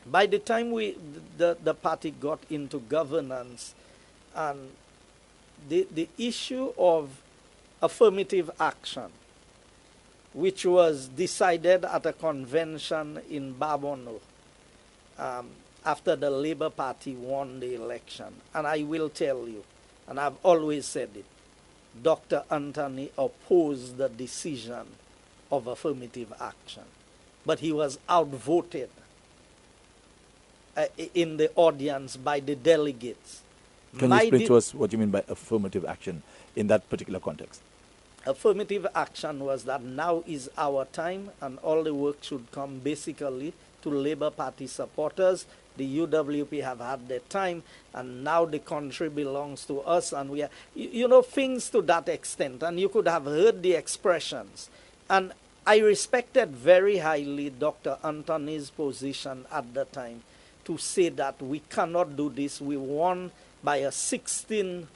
By the time the party got into governance, and the issue of affirmative action, which was decided at a convention in Babono after the Labour Party won the election. And I will tell you, and I've always said it, Dr. Anthony opposed the decision of affirmative action. But he was outvoted in the audience by the delegates. Can you explain to us what you mean by affirmative action in that particular context? Affirmative action was that now is our time, and all the work should come basically to Labour Party supporters. The UWP have had their time, and now the country belongs to us, and we are, you know, things to that extent. And you could have heard the expressions. And I respected very highly Dr. Anthony's position at the time to say that we cannot do this. We won by a 16-1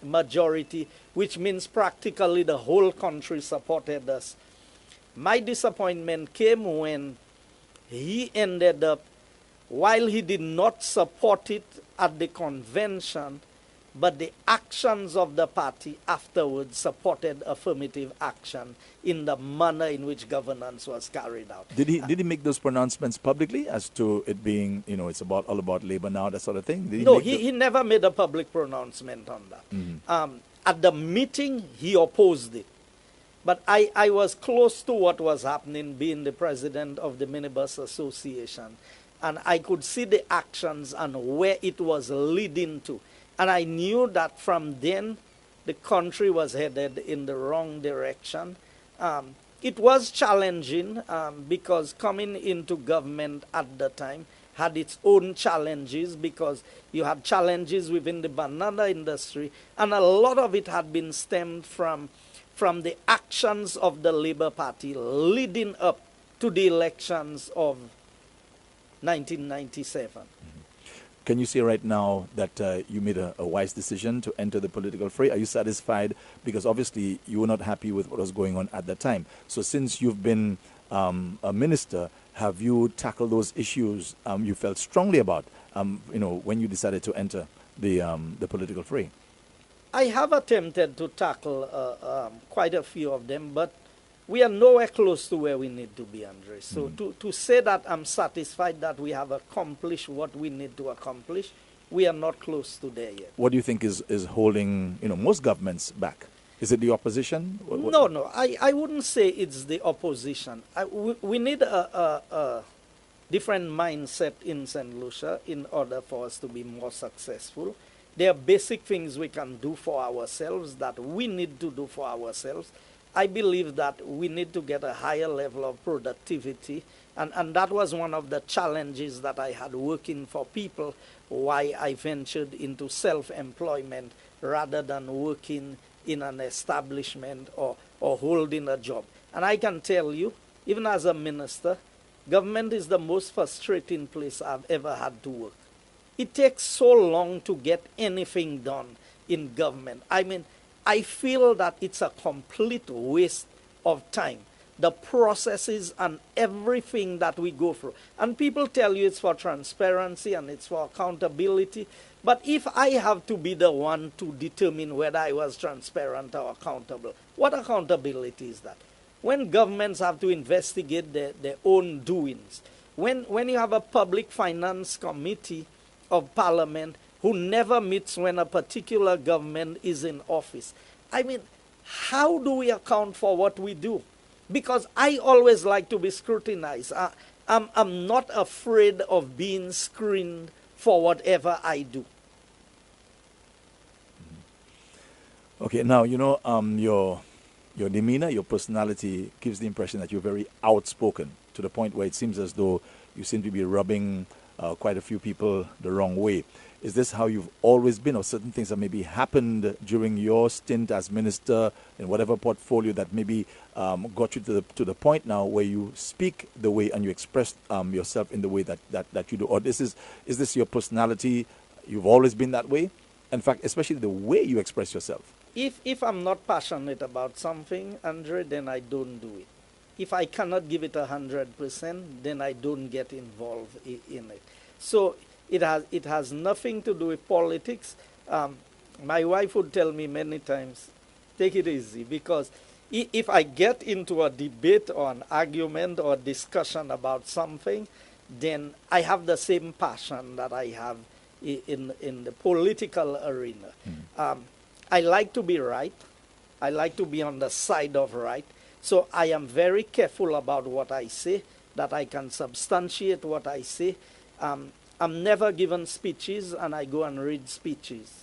majority, which means practically the whole country supported us. My disappointment came when he ended up, while he did not support it at the convention, but the actions of the party afterwards supported affirmative action in the manner in which governance was carried out. Did he make those pronouncements publicly as to it being, you know, it's all about labor now, that sort of thing? He never made a public pronouncement on that. Mm-hmm. At the meeting, he opposed it. But I was close to what was happening, being the president of the Minibus Association, and I could see the actions and where it was leading to. And I knew that from then, the country was headed in the wrong direction. It was challenging because coming into government at the time had its own challenges, because you had challenges within the banana industry, and a lot of it had been stemmed from the actions of the Labour Party leading up to the elections of 1997. Can you say right now that you made a wise decision to enter the political fray? Are you satisfied? Because obviously you were not happy with what was going on at the time. So since you've been a minister, have you tackled those issues you felt strongly about, when you decided to enter the political fray? I have attempted to tackle quite a few of them, but we are nowhere close to where we need to be, Andre. So to say that I'm satisfied that we have accomplished what we need to accomplish, we are not close to there yet. What do you think is holding most governments back? Is it the opposition? No, I wouldn't say it's the opposition. We need a different mindset in St. Lucia in order for us to be more successful. There are basic things we can do for ourselves that we need to do for ourselves. I believe that we need to get a higher level of productivity, and that was one of the challenges that I had working for people, why I ventured into self-employment rather than working in an establishment or holding a job. And I can tell you, even as a minister, government is the most frustrating place I've ever had to work. It takes so long to get anything done in government. I feel that it's a complete waste of time, the processes and everything that we go through. And people tell you it's for transparency and it's for accountability. But if I have to be the one to determine whether I was transparent or accountable, what accountability is that? When governments have to investigate their own doings, when you have a public finance committee of parliament who never meets when a particular government is in office. How do we account for what we do? Because I always like to be scrutinized. I'm not afraid of being screened for whatever I do. Okay, now, your demeanor, your personality gives the impression that you're very outspoken, to the point where it seems as though you seem to be rubbing quite a few people the wrong way. Is this how you've always been, or certain things that maybe happened during your stint as minister in whatever portfolio that maybe got you to the point now where you speak the way and you express yourself in the way that you do? Or is this your personality? You've always been that way? In fact, especially the way you express yourself. If I'm not passionate about something, Andre, then I don't do it. if I cannot give it 100%, then I don't get involved in it. So it has nothing to do with politics. My wife would tell me many times, take it easy, because if I get into a debate or an argument or discussion about something, then I have the same passion that I have in the political arena. I like to be right. I like to be on the side of right. So I am very careful about what I say, that I can substantiate what I say. I'm never given speeches, and I go and read speeches.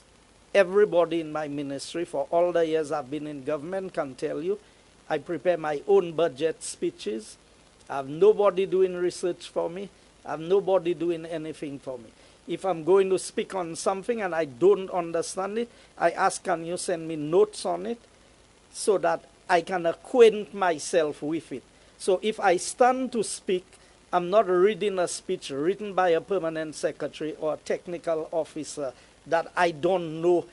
Everybody in my ministry, for all the years I've been in government, can tell you, I prepare my own budget speeches. I have nobody doing research for me. I have nobody doing anything for me. If I'm going to speak on something and I don't understand it, I ask, can you send me notes on it so that I can acquaint myself with it. So if I stand to speak, I'm not reading a speech written by a permanent secretary or a technical officer that I don't know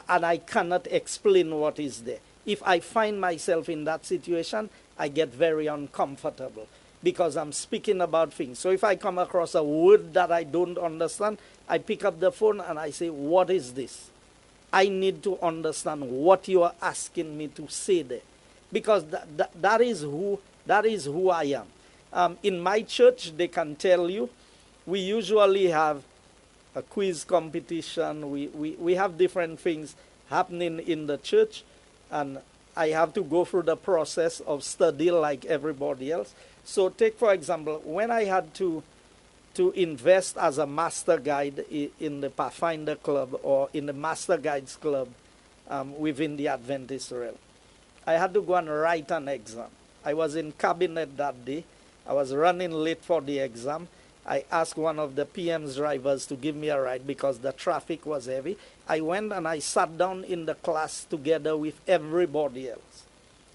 and I cannot explain what is there. If I find myself in that situation, I get very uncomfortable because I'm speaking about things. So if I come across a word that I don't understand, I pick up the phone and I say, what is this? I need to understand what you are asking me to say there. Because that is who I am. In my church, they can tell you, we usually have a quiz competition. We have different things happening in the church, and I have to go through the process of study like everybody else. So take, for example, when I had to invest as a master guide in the Pathfinder Club or in the Master Guides Club within the Adventist realm, I had to go and write an exam. I was in cabinet that day. I was running late for the exam. I asked one of the PM's drivers to give me a ride because the traffic was heavy. I went and I sat down in the class together with everybody else.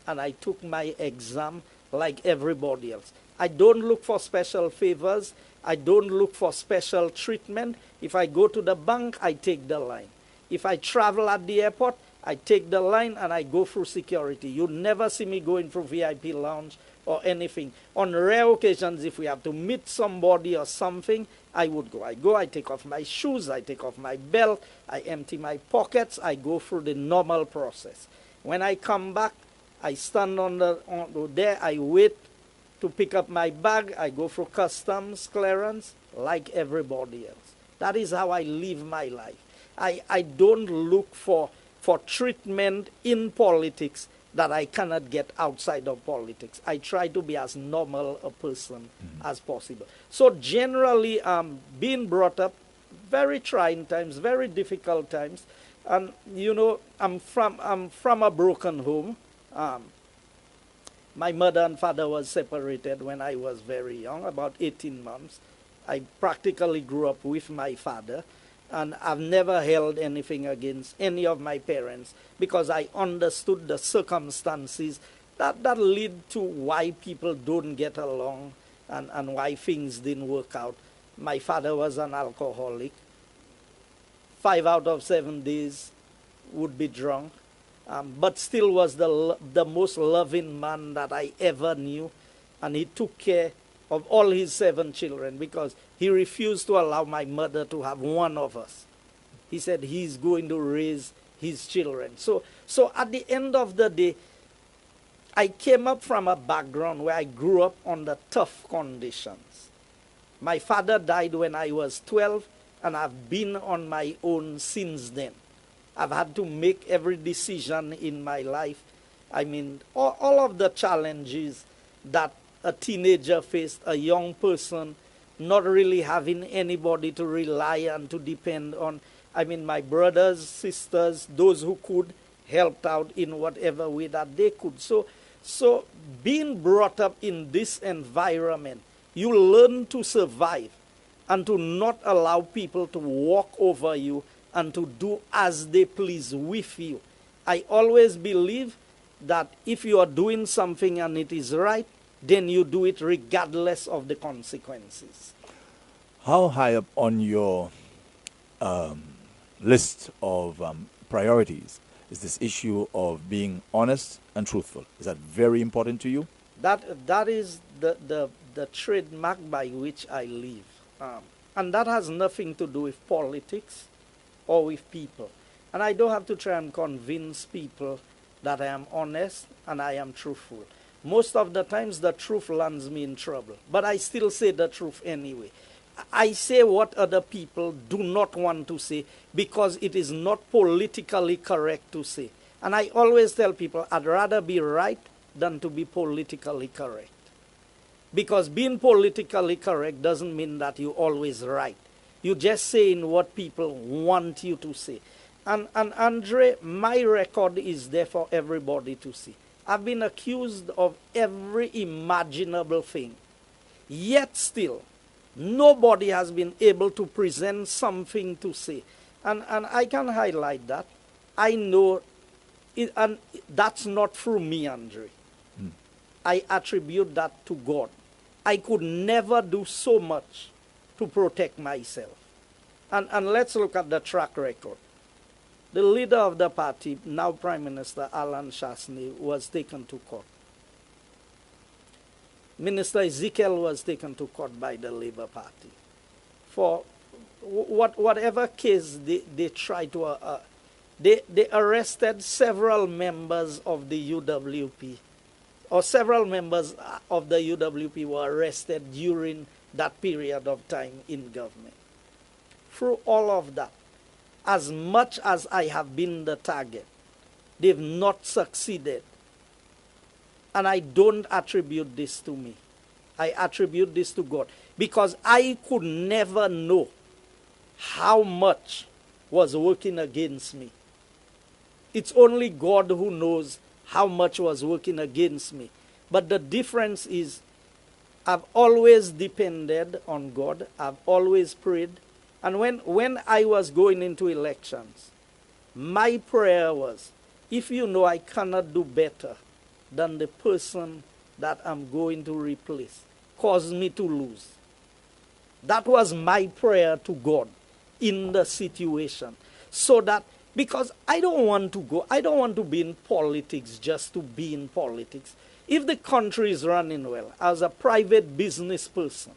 And I took my exam like everybody else. I don't look for special favors. I don't look for special treatment. If I go to the bank, I take the line. If I travel at the airport, I take the line and I go through security. You never see me going through VIP lounge or anything. On rare occasions, if we have to meet somebody or something, I would go. I take off my shoes, I take off my belt, I empty my pockets, I go through the normal process. When I come back, I stand on there, I wait to pick up my bag, I go through customs clearance like everybody else. That is how I live my life. I don't look for treatment in politics that I cannot get outside of politics. I try to be as normal a person as possible. So generally, being brought up, very trying times, very difficult times. And, you know, I'm from a broken home. My mother and father was separated when I was very young, about 18 months. I practically grew up with my father. And I've never held anything against any of my parents because I understood the circumstances that lead to why people don't get along and why things didn't work out. My father was an alcoholic. 5 out of 7 days would be drunk, but still was the most loving man that I ever knew. And he took care of all his 7 children because he refused to allow my mother to have one of us. He said he's going to raise his children. So at the end of the day, I came up from a background where I grew up under tough conditions. My father died when I was 12, and I've been on my own since then. I've had to make every decision in my life. I mean, all of the challenges that a teenager faced, a young person, not really having anybody to rely and to depend on. I mean, my brothers, sisters, those who could, helped out in whatever way that they could. So being brought up in this environment, you learn to survive and to not allow people to walk over you and to do as they please with you. I always believe that if you are doing something and it is right, then you do it regardless of the consequences. How high up on your list of priorities is this issue of being honest and truthful? Is that very important to you? That is the trademark by which I live. And that has nothing to do with politics or with people. And I don't have to try and convince people that I am honest and I am truthful. Most of the times the truth lands me in trouble. But I still say the truth anyway. I say what other people do not want to say because it is not politically correct to say. And I always tell people I'd rather be right than to be politically correct. Because being politically correct doesn't mean that you're always right. You're just saying what people want you to say. And Andre, my record is there for everybody to see. I've been accused of every imaginable thing. Yet still, nobody has been able to present something to say. And I can highlight that. I know, and that's not through me, Andre. I attribute that to God. I could never do so much to protect myself. And let's look at the track record. The leader of the party, now Prime Minister Alan Shasney, was taken to court. Minister Ezekiel was taken to court by the Labour Party. For whatever case they tried to... they arrested several members of the UWP, or several members of the UWP were arrested during that period of time in government. Through all of that, as much as I have been the target, they've not succeeded. And I don't attribute this to me. I attribute this to God. Because I could never know how much was working against me. It's only God who knows how much was working against me. But the difference is I've always depended on God. I've always prayed. And when I was going into elections, my prayer was, if you know I cannot do better than the person that I'm going to replace, cause me to lose. That was my prayer to God in the situation. So that, because I don't want to be in politics just to be in politics. If the country is running well, as a private business person,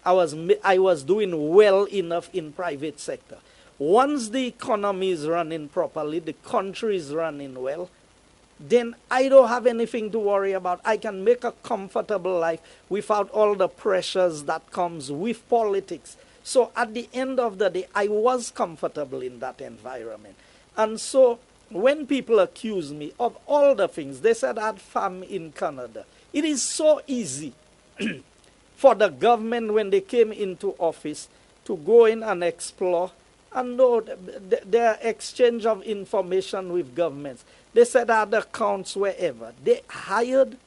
I was doing well enough in private sector. Once the economy is running properly, the country is running well, then I don't have anything to worry about. I can make a comfortable life without all the pressures that comes with politics. So at the end of the day, I was comfortable in that environment. And so when people accuse me of all the things, they said I had farm in Canada. It is so easy for the government, when they came into office, to go in and explore and know their exchange of information with governments. They said I had accounts wherever. They hired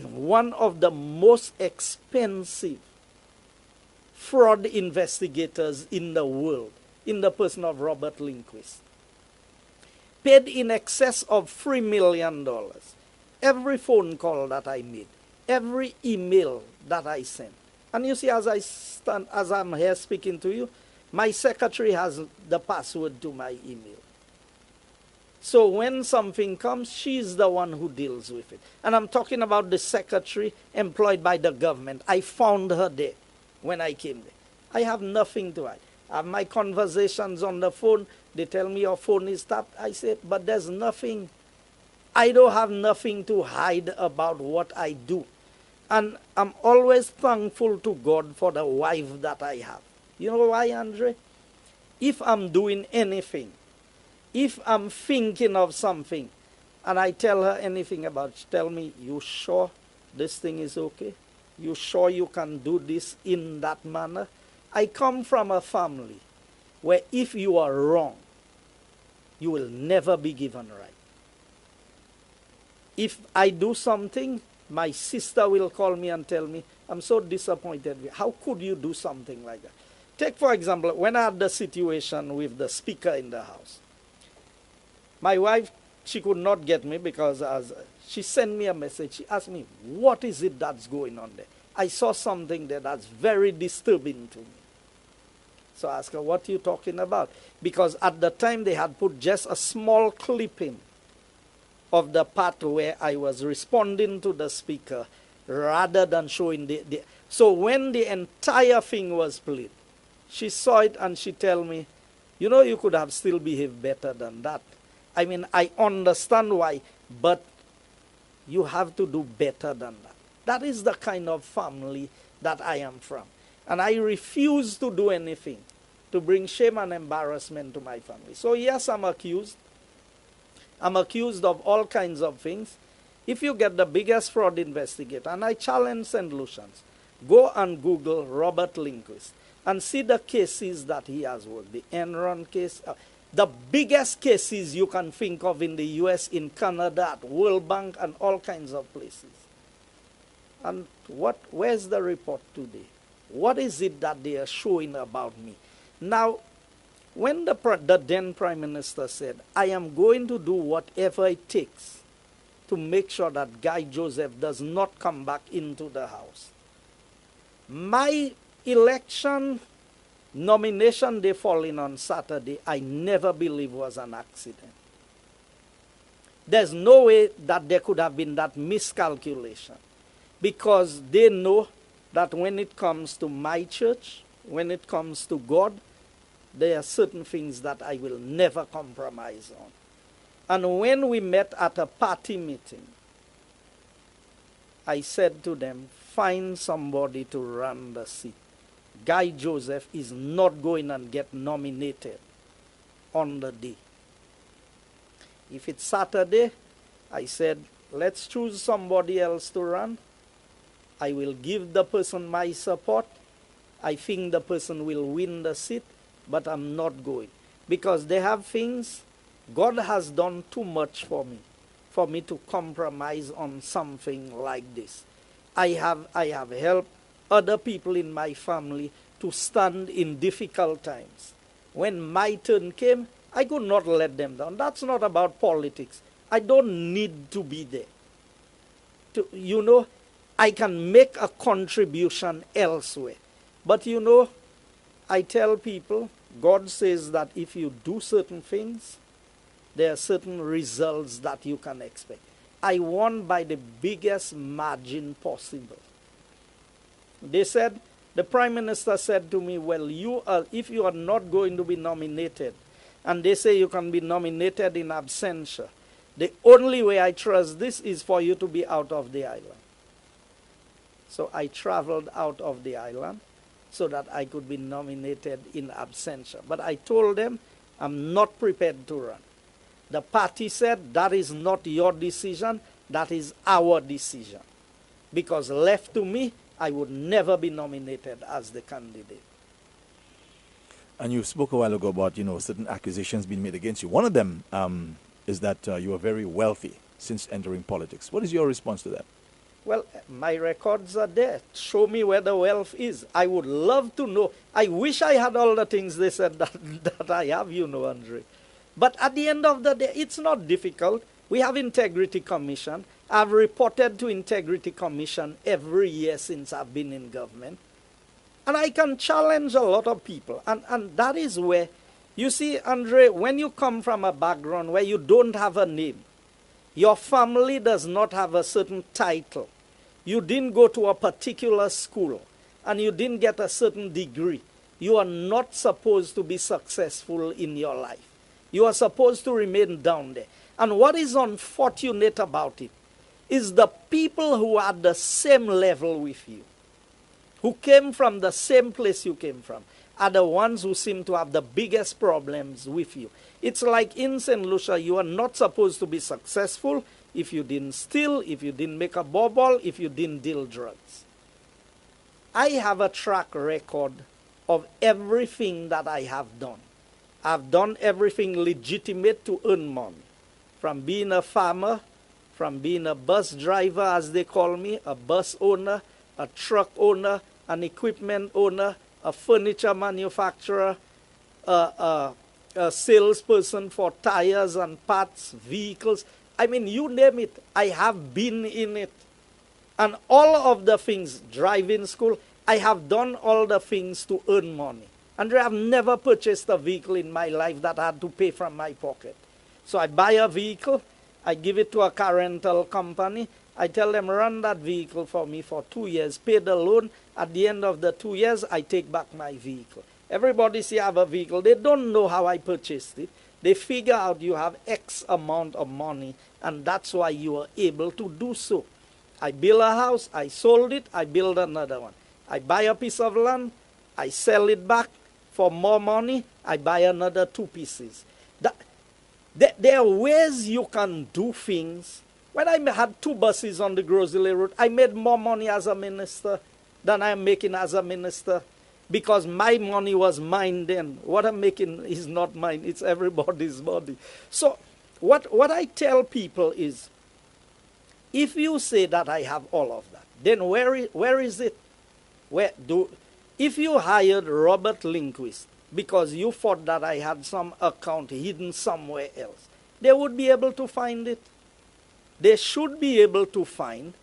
one of the most expensive fraud investigators in the world, in the person of Robert Lindquist. Paid in excess of $3 million. Every phone call that I made, every email that I sent. And you see, as I'm here speaking to you, my secretary has the password to my email. So when something comes, she's the one who deals with it. And I'm talking about the secretary employed by the government. I found her there when I came there. I have nothing to hide. I have my conversations on the phone. They tell me your phone is tapped. I say, but there's nothing. I don't have nothing to hide about what I do. And I'm always thankful to God for the wife that I have. You know why, Andre? If I'm doing anything, if I'm thinking of something, and I tell her anything about it, she tell me, you sure this thing is okay? You sure you can do this in that manner? I come from a family where if you are wrong, you will never be given right. If I do something, my sister will call me and tell me, I'm so disappointed. How could you do something like that? Take, for example, when I had the situation with the speaker in the house. My wife, she could not get me because she sent me a message. She asked me, what is it that's going on there? I saw something there that's very disturbing to me. So I asked her, what are you talking about? Because at the time they had put just a small clipping of the part where I was responding to the speaker rather than showing the. So when the entire thing was played, she saw it and she tell me, you know, you could have still behaved better than that. I mean, I understand why, but you have to do better than that. That is the kind of family that I am from. And I refuse to do anything to bring shame and embarrassment to my family. So yes, I'm accused. I'm accused of all kinds of things. If you get the biggest fraud investigator, and I challenge St. Lucians, go and Google Robert Lindquist and see the cases that he has worked. The Enron case, the biggest cases you can think of in the US, in Canada, at World Bank, and all kinds of places. And where's the report today? What is it that they are showing about me? Now, when the then Prime Minister said, I am going to do whatever it takes to make sure that Guy Joseph does not come back into the House, my election nomination day falling on Saturday, I never believe was an accident. There's no way that there could have been that miscalculation, because they know that when it comes to my church, when it comes to God, there are certain things that I will never compromise on. And when we met at a party meeting, I said to them, find somebody to run the seat. Guy Joseph is not going and get nominated on the day. If it's Saturday, I said, let's choose somebody else to run. I will give the person my support. I think the person will win the seat, but I'm not going. Because they have things, God has done too much for me to compromise on something like this. I have helped other people in my family to stand in difficult times. When my turn came, I could not let them down. That's not about politics. I don't need to be there. I can make a contribution elsewhere. But I tell people, God says that if you do certain things, there are certain results that you can expect. I won by the biggest margin possible. They said, the Prime Minister said to me, well, if you are not going to be nominated, and they say you can be nominated in absentia, the only way I trust this is for you to be out of the island. So I traveled out of the island so that I could be nominated in absentia. But I told them, I'm not prepared to run. The party said, that is not your decision, that is our decision. Because left to me, I would never be nominated as the candidate. And you spoke a while ago about, certain accusations being made against you. One of them is that you are very wealthy since entering politics. What is your response to that? Well, my records are there. Show me where the wealth is. I would love to know. I wish I had all the things they said that I have, Andre. But at the end of the day, it's not difficult. We have Integrity Commission. I've reported to Integrity Commission every year since I've been in government. And I can challenge a lot of people. And that is where, you see, Andre, when you come from a background where you don't have a name, your family does not have a certain title, you didn't go to a particular school, and you didn't get a certain degree, you are not supposed to be successful in your life. You are supposed to remain down there. And what is unfortunate about it is the people who are at the same level with you, who came from the same place you came from, are the ones who seem to have the biggest problems with you. It's like in St. Lucia, you are not supposed to be successful if you didn't steal, if you didn't make a bauble, if you didn't deal drugs. I have a track record of everything that I have done. I've done everything legitimate to earn money. From being a farmer, from being a bus driver, as they call me, a bus owner, a truck owner, an equipment owner, a furniture manufacturer, a salesperson for tires and parts, vehicles. I mean, you name it, I have been in it. And all of the things, driving school, I have done all the things to earn money. And I have never purchased a vehicle in my life that I had to pay from my pocket. So I buy a vehicle, I give it to a car rental company. I tell them, run that vehicle for me for 2 years, pay the loan. At the end of the 2 years, I take back my vehicle. Everybody see I have a vehicle. They don't know how I purchased it. They figure out you have X amount of money, and that's why you are able to do so. I build a house, I sold it, I build another one. I buy a piece of land, I sell it back for more money, I buy another 2 pieces. There are ways you can do things. When I had 2 buses on the Grosley route, I made more money as a minister than I am making as a minister, because my money was mine then. What I'm making is not mine, it's everybody's money. So what I tell people is, if you say that I have all of that, then where is it? If you hired Robert Lindquist because you thought that I had some account hidden somewhere else, they would be able to find it. They should be able to find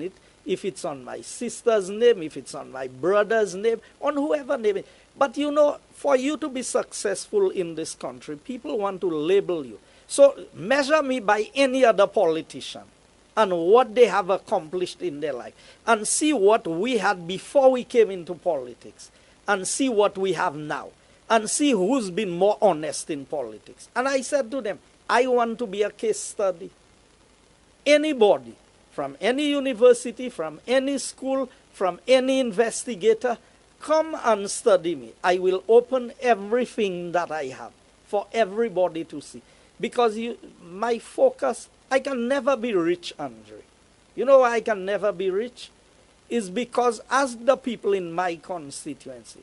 it if it's on my sister's name, if it's on my brother's name, on whoever name it. But you know, for you to be successful in this country, people want to label you. So measure me by any other politician and what they have accomplished in their life, and see what we had before we came into politics, and see what we have now, and see who's been more honest in politics. And I said to them, I want to be a case study. Anybody, from any university, from any school, from any investigator, come and study me. I will open everything that I have for everybody to see. Because my focus, I can never be rich, Andre. You know why I can never be rich? Is because as the people in my constituency,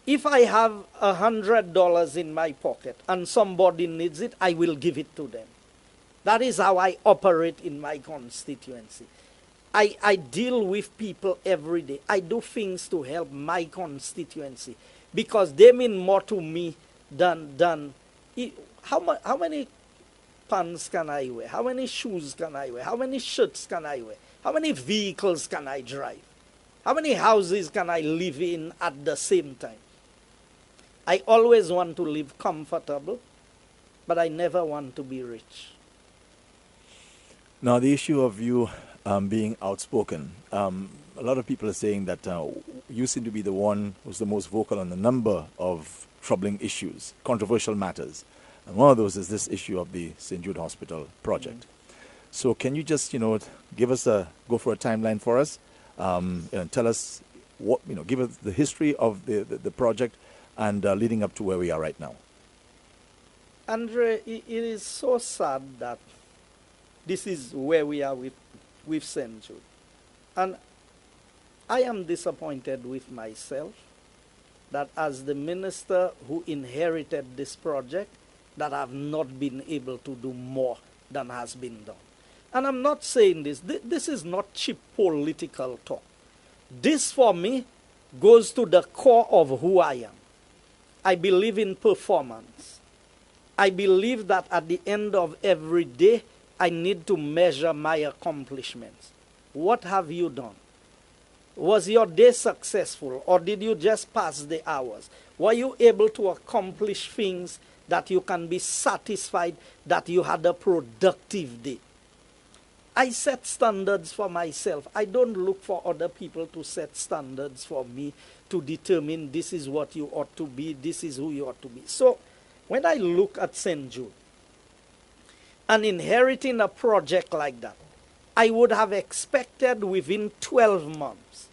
if I have $100 in my pocket and somebody needs it, I will give it to them. That is how I operate in my constituency. I deal with people every day. I do things to help my constituency because they mean more to me than how many pants can I wear? How many shoes can I wear? How many shirts can I wear? How many vehicles can I drive? How many houses can I live in at the same time? I always want to live comfortable, but I never want to be rich. Now, the issue of you being outspoken, a lot of people are saying that you seem to be the one who's the most vocal on a number of troubling issues, controversial matters. And one of those is this issue of the St. Jude Hospital project. So can you just, go for a timeline for us, and tell us give us the history of the project and leading up to where we are right now. Andre, it is so sad that this is where we are with St. Jude. And I am disappointed with myself that as the minister who inherited this project, that I've not been able to do more than has been done. And I'm not saying this. This is not cheap political talk. This, for me, goes to the core of who I am. I believe in performance. I believe that at the end of every day, I need to measure my accomplishments. What have you done? Was your day successful, or did you just pass the hours? Were you able to accomplish things that you can be satisfied that you had a productive day? I set standards for myself. I don't look for other people to set standards for me to determine this is what you ought to be, this is who you ought to be. So when I look at St. Jude and inheriting a project like that, I would have expected within 12 months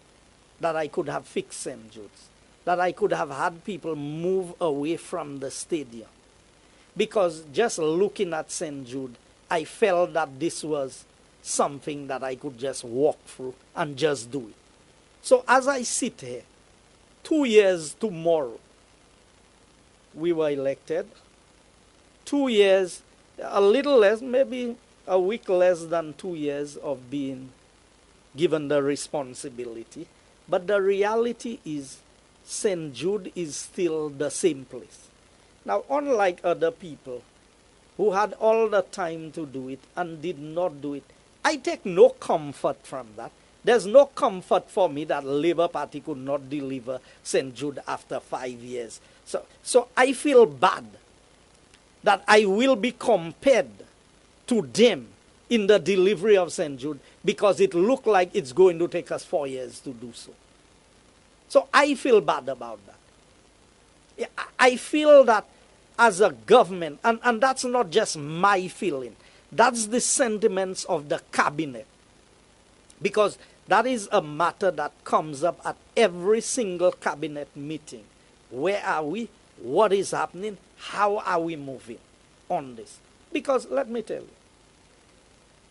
that I could have fixed St. Jude's, that I could have had people move away from the stadium. Because just looking at St. Jude, I felt that this was something that I could just walk through and just do it. So as I sit here, 2 years tomorrow, we were elected. 2 years, a little less, maybe a week less than 2 years of being given the responsibility. But the reality is St. Jude is still the same place. Now, unlike other people who had all the time to do it and did not do it, I take no comfort from that. There's no comfort for me that Labour Party could not deliver St. Jude after 5 years. So I feel bad. that I will be compared to them in the delivery of St. Jude because it looked like it's going to take us 4 years to do so. So I feel bad about that. I feel that as a government, and that's not just my feeling, that's the sentiments of the cabinet. Because that is a matter that comes up at every single cabinet meeting. Where are we? What is happening? How are we moving on this? Because let me tell you,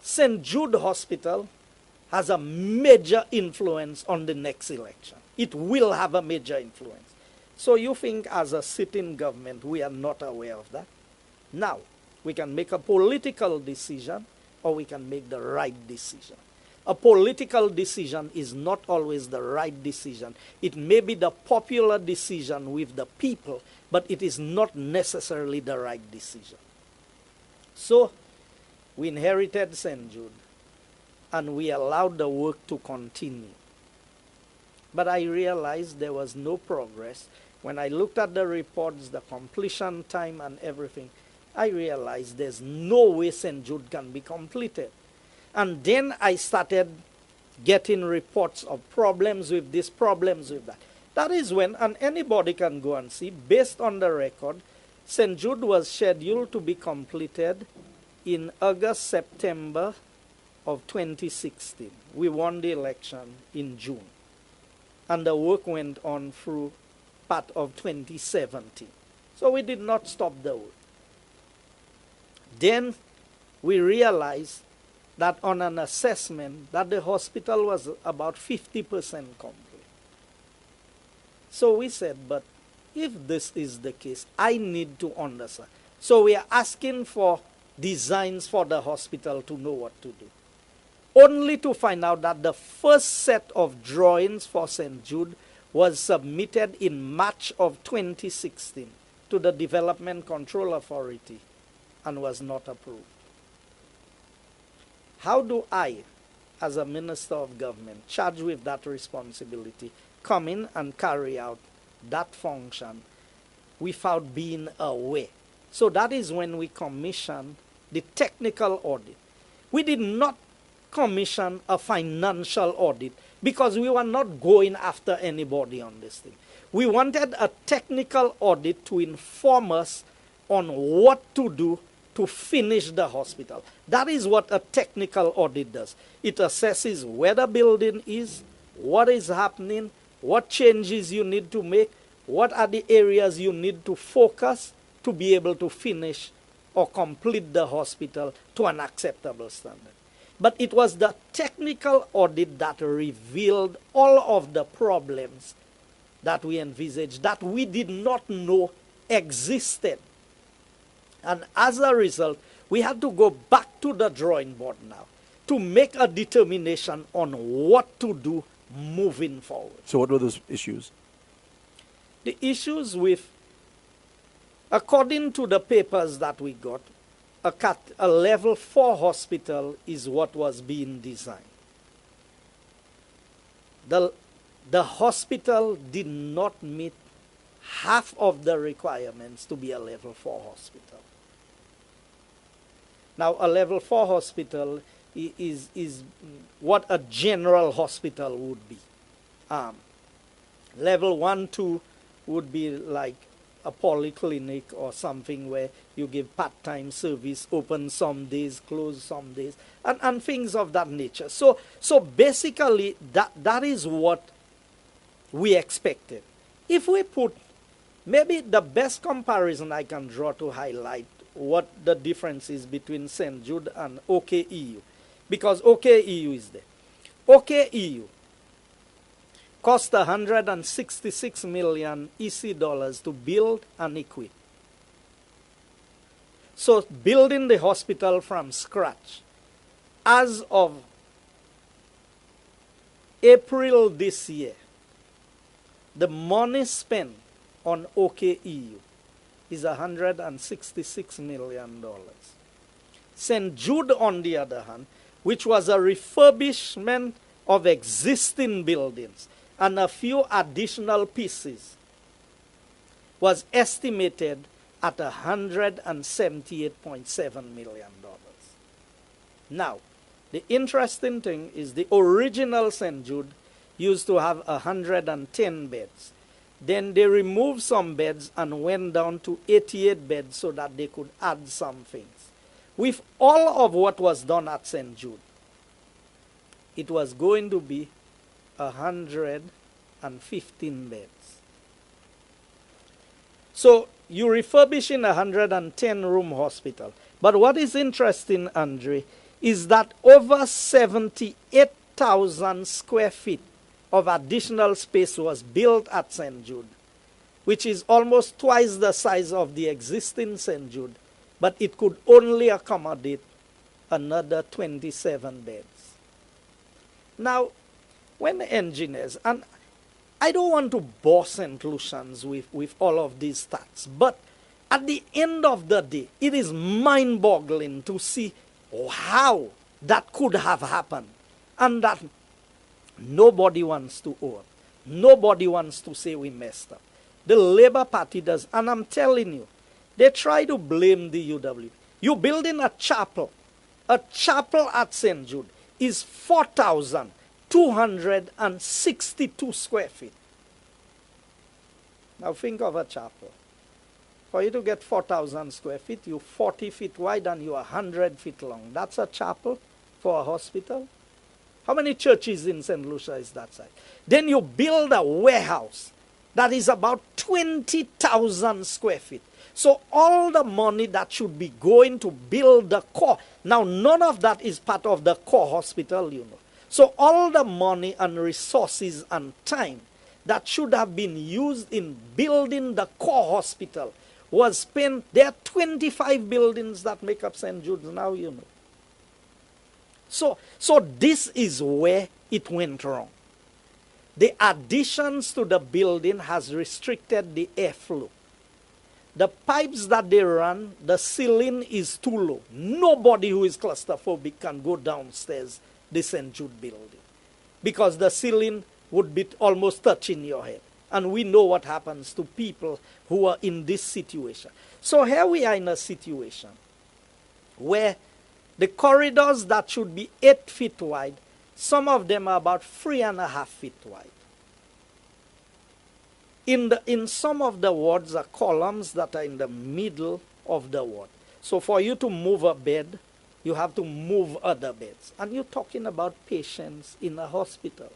St. Jude Hospital has a major influence on the next election. It will have a major influence. So you think as a sitting government we are not aware of that? Now, we can make a political decision or we can make the right decision. A political decision is not always the right decision. It may be the popular decision with the people, but it is not necessarily the right decision. So, we inherited St. Jude, and we allowed the work to continue. But I realized there was no progress. When I looked at the reports, the completion time and everything, I realized there's no way St. Jude can be completed. And then I started getting reports of problems with this, problems with that. That is when, and anybody can go and see, based on the record, St. Jude was scheduled to be completed in August, September of 2016. We won the election in June. And the work went on through part of 2017. So we did not stop the work. Then we realized that on an assessment that the hospital was about 50% complete. So we said, but if this is the case, I need to understand. So we are asking for designs for the hospital to know what to do. Only to find out that the first set of drawings for St. Jude was submitted in March of 2016 to the Development Control Authority and was not approved. How do I, as a minister of government, charged with that responsibility, come in and carry out that function without being aware? So that is when we commissioned the technical audit. We did not commission a financial audit because we were not going after anybody on this thing. We wanted a technical audit to inform us on what to do to finish the hospital. That is what a technical audit does. It assesses where the building is, what is happening, what changes you need to make, what are the areas you need to focus to be able to finish or complete the hospital to an acceptable standard. But it was the technical audit that revealed all of the problems that we envisaged that we did not know existed. And as a result, we had to go back to the drawing board now to make a determination on what to do moving forward. So what were those issues? The issues with, according to the papers that we got, a level 4 hospital is what was being designed. The hospital did not meet half of the requirements to be a level 4 hospital. Now, a level 4 hospital is what a general hospital would be. Level 1, 2 would be like a polyclinic or something where you give part-time service, open some days, close some days, and things of that nature. So basically, that is what we expected. If we put, maybe the best comparison I can draw to highlight what the difference is between St. Jude and OKEU, because OKEU is there. OKEU cost $166 million EC dollars to build and equip. So building the hospital from scratch, as of April this year, the money spent on OKEU is $166 million. St. Jude, on the other hand, which was a refurbishment of existing buildings and a few additional pieces, was estimated at $178.7 million. Now, the interesting thing is the original St. Jude used to have 110 beds. Then they removed some beds and went down to 88 beds so that they could add some things. With all of what was done at St. Jude, it was going to be 115 beds. So you refurbish in a 110-room hospital. But what is interesting, Andre, is that over 78,000 square feet of additional space was built at St. Jude, which is almost twice the size of the existing St. Jude, but it could only accommodate another 27 beds. Now, when the engineers, and I don't want to bore St. Lucians with all of these stats, but at the end of the day, it is mind-boggling to see how that could have happened, and that nobody wants to own. Nobody wants to say we messed up. The Labour Party does, and I'm telling you, they try to blame the UW. You're building a chapel. A chapel at St. Jude is 4,262 square feet. Now think of a chapel. For you to get 4,000 square feet, you're 40 feet wide and you're 100 feet long. That's a chapel for a hospital? How many churches in St. Lucia is that size? Then you build a warehouse that is about 20,000 square feet. So all the money that should be going to build the core, now none of that is part of the core hospital, you know. So all the money and resources and time that should have been used in building the core hospital was spent. There are 25 buildings that make up St. Jude's now, you know. So this is where it went wrong. The additions to the building has restricted the airflow. The pipes that they run, the ceiling is too low. Nobody who is claustrophobic can go downstairs the St. Jude building because the ceiling would be almost touching your head. And we know what happens to people who are in this situation. So here we are in a situation where the corridors that should be 8 feet wide, some of them are about 3.5 feet wide. In some of the wards are columns that are in the middle of the ward. So for you to move a bed, you have to move other beds. And you're talking about patients in a hospital.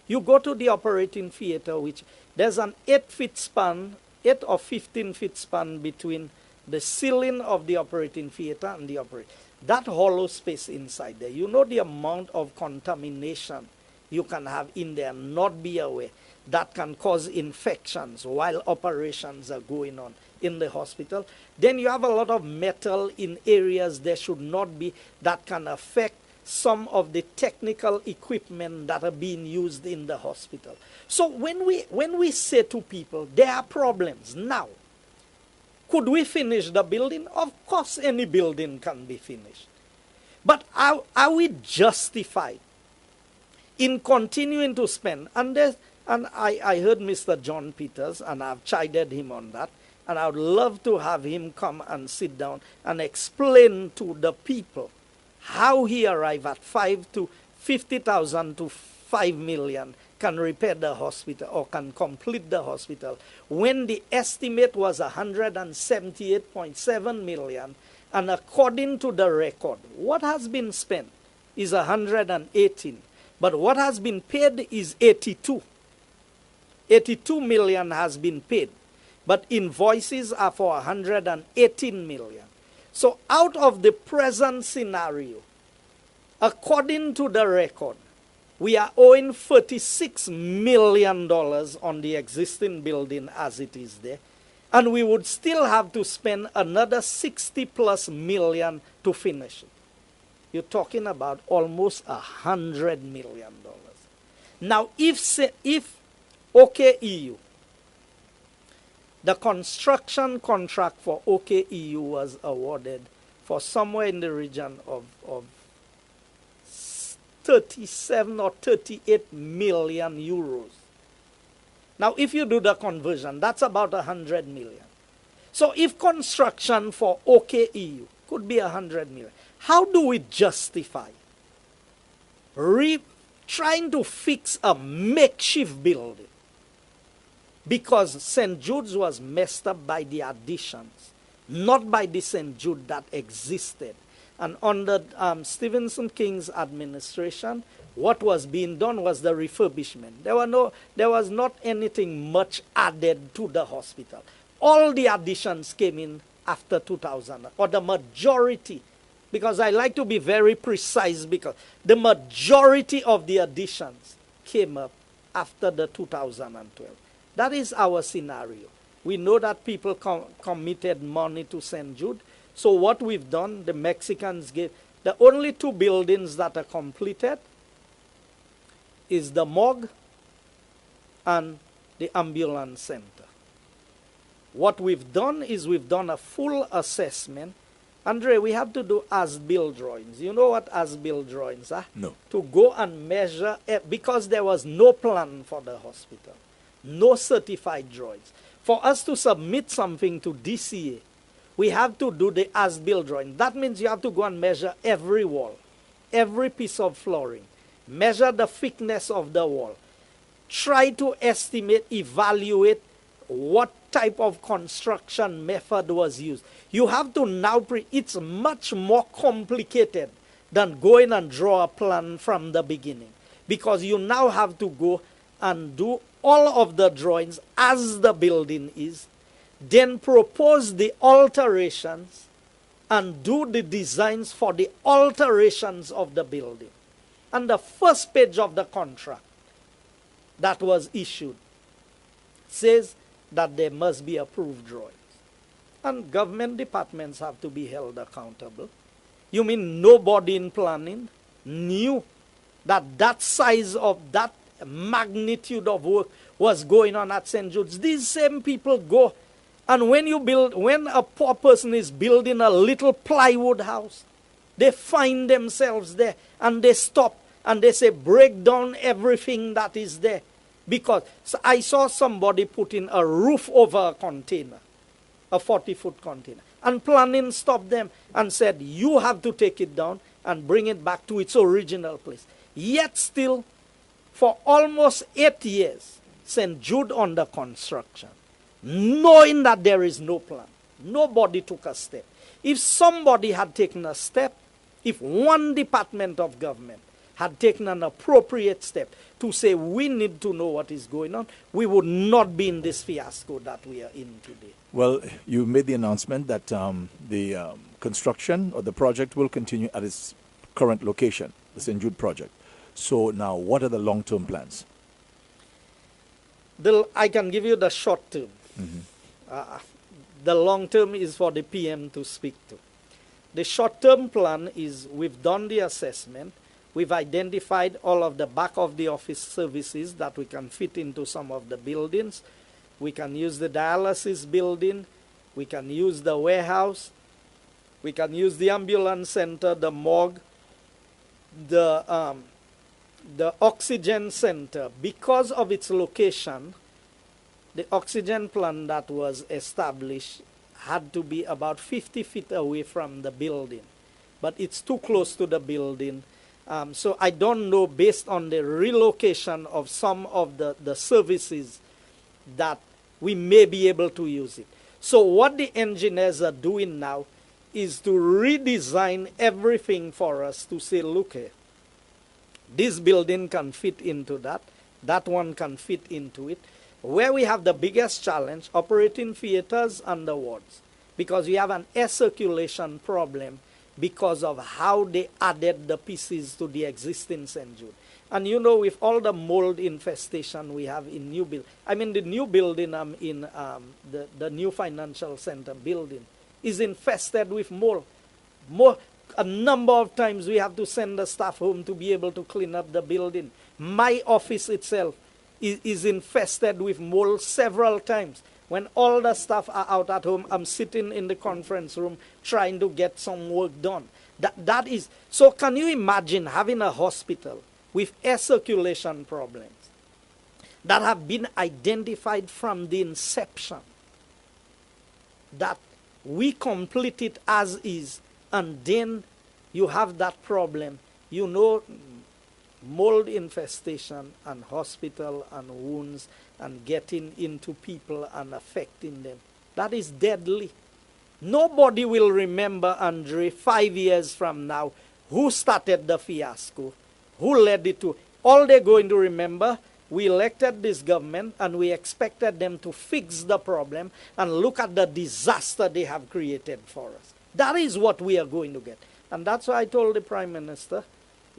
You go to the operating theater, which there's an 8-foot span, 8 or 15-foot span between the ceiling of the operating theater and the operating. That hollow space inside there, you know the amount of contamination you can have in there and not be aware. That can cause infections while operations are going on in the hospital. Then you have a lot of metal in areas there should not be that can affect some of the technical equipment that are being used in the hospital. So when we say to people, there are problems. Now, could we finish the building? Of course, any building can be finished. But are we justified in continuing to spend? And I heard Mr. John Peters, and I've chided him on that. And I would love to have him come and sit down and explain to the people how he arrived at 50,000 to 5 million can repair the hospital or can complete the hospital when the estimate was 178.7 million, and according to the record, what has been spent is 118, but what has been paid is 82. 82 million has been paid, but invoices are for 118 million. So out of the present scenario, according to the record, we are owing $36 million on the existing building as it is there. And we would still have to spend another 60 plus million to finish it. You're talking about almost $100 million. Now, if OKEU, the construction contract for OKEU was awarded for somewhere in the region of 37 or 38 million euros. Now, if you do the conversion, that's about 100 million. So if construction for OKEU could be 100 million, how do we justify trying to fix a makeshift building? Because St. Jude's was messed up by the additions, not by the St. Jude that existed. And under Stephenson King's administration, what was being done was the refurbishment. There was not anything much added to the hospital. All the additions came in after 2000, or the majority, because I like to be very precise, because the majority of the additions came up after the 2012. That is our scenario. We know that people committed money to St. Jude. So what we've done, the Mexicans gave, the only two buildings that are completed is the morgue and the ambulance center. What we've done is we've done a full assessment. Andre, we have to do as-built drawings. You know what as-built drawings are? No. To go and measure, because there was no plan for the hospital, no certified drawings. For us to submit something to DCA, we have to do the as-built drawing. That means you have to go and measure every wall, every piece of flooring, measure the thickness of the wall, try to estimate, evaluate what type of construction method was used. You have to now, it's much more complicated than going and draw a plan from the beginning, because you now have to go and do all of the drawings as the building is, then propose the alterations and do the designs for the alterations of the building. And the first page of the contract that was issued says that there must be approved drawings. And government departments have to be held accountable. You mean nobody in planning knew that that size of, that magnitude of work was going on at St. Jude's? These same people go, and when a poor person is building a little plywood house, they find themselves there and they stop and they say, break down everything that is there. Because I saw somebody putting a roof over a container, a 40-foot container, and planning stopped them and said, you have to take it down and bring it back to its original place. Yet still, for almost 8 years, St. Jude under construction, knowing that there is no plan. Nobody took a step. If somebody had taken a step, if one department of government had taken an appropriate step to say we need to know what is going on, we would not be in this fiasco that we are in today. Well, you made the announcement that the construction or the project will continue at its current location, the St. Jude project. So now, what are the long-term plans? I can give you the short term. The long term is for the PM to speak to. The short term plan is we've done the assessment. We've identified all of the back of the office services that we can fit into some of the buildings. We can use the dialysis building. We can use the warehouse. We can use the ambulance center, the morgue, the oxygen center. Because of its location, the oxygen plant that was established had to be about 50 feet away from the building. But it's too close to the building. So I don't know, based on the relocation of some of the services, that we may be able to use it. So what the engineers are doing now is to redesign everything for us to say, look here, this building can fit into that, that one can fit into it. Where we have the biggest challenge, operating theaters and the wards, because we have an air circulation problem because of how they added the pieces to the existing St. Jude. And you know, with all the mold infestation we have in new building, I mean the new building in the new financial center building is infested with mold. A number of times we have to send the staff home to be able to clean up the building. My office itself is infested with mold several times. When all the staff are out at home, I'm sitting in the conference room trying to get some work done. That is, so can you imagine having a hospital with air circulation problems that have been identified from the inception? that we complete it as is, and then you have that problem. You know, mold infestation and hospital and wounds and getting into people and affecting them. That is deadly. Nobody will remember, Andre, 5 years from now, who started the fiasco, who led it to. All they're going to remember, we elected this government and we expected them to fix the problem, and look at the disaster they have created for us. That is what we are going to get. And that's why I told the Prime Minister,